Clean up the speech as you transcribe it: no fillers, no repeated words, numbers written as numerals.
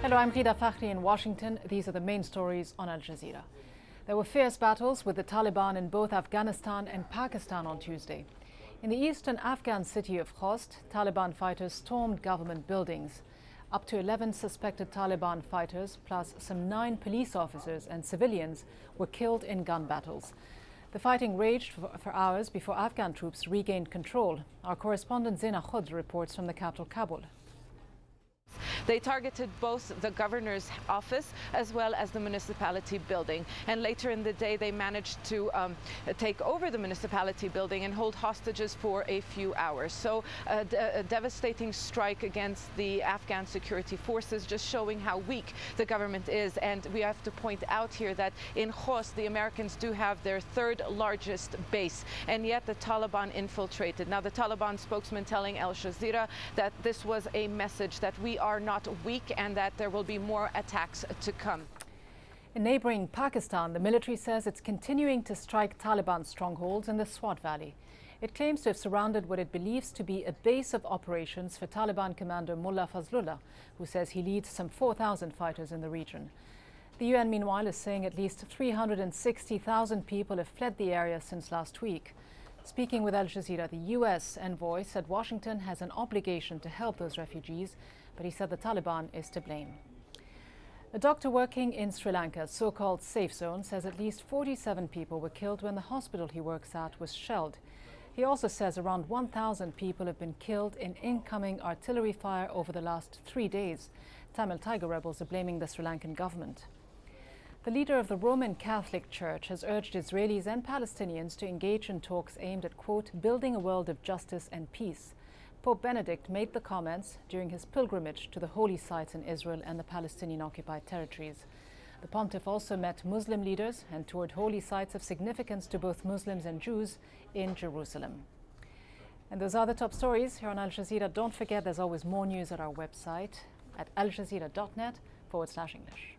Hello, I'm Rida Fakhri in Washington. These are the main stories on Al Jazeera. There were fierce battles with the Taliban in both Afghanistan and Pakistan on Tuesday. In the eastern Afghan city of Khost, Taliban fighters stormed government buildings. Up to 11 suspected Taliban fighters, plus some 9 police officers and civilians, were killed in gun battles. The fighting raged for hours before Afghan troops regained control. Our correspondent Zena Khudr reports from the capital, Kabul. They targeted both the governor's office as well as the municipality building. And later in the day, they managed to take over the municipality building and hold hostages for a few hours. So a devastating strike against the Afghan security forces, just showing how weak the government is. And we have to point out here that in Khost, the Americans do have their 3rd largest base, and yet the Taliban infiltrated. Now, the Taliban spokesman telling Al Jazeera that this was a message that we are not weak and that there will be more attacks to come. In neighboring Pakistan, the military says it's continuing to strike Taliban strongholds in the Swat Valley. It claims to have surrounded what it believes to be a base of operations for Taliban commander Mullah Fazlullah, who says he leads some 4,000 fighters in the region. The UN, meanwhile, is saying at least 360,000 people have fled the area since last week. Speaking with Al Jazeera, the US envoy said Washington has an obligation to help those refugees, but he said the Taliban is to blame. A doctor working in Sri Lanka's so-called safe zone says at least 47 people were killed when the hospital he works at was shelled. He also says around 1,000 people have been killed in incoming artillery fire over the last 3 days. Tamil Tiger rebels are blaming the Sri Lankan government. The leader of the Roman Catholic Church has urged Israelis and Palestinians to engage in talks aimed at, quote, building a world of justice and peace. Pope Benedict made the comments during his pilgrimage to the holy sites in Israel and the Palestinian-occupied territories. The pontiff also met Muslim leaders and toured holy sites of significance to both Muslims and Jews in Jerusalem. And those are the top stories here on Al Jazeera. Don't forget, there's always more news at our website at aljazeera.net/English.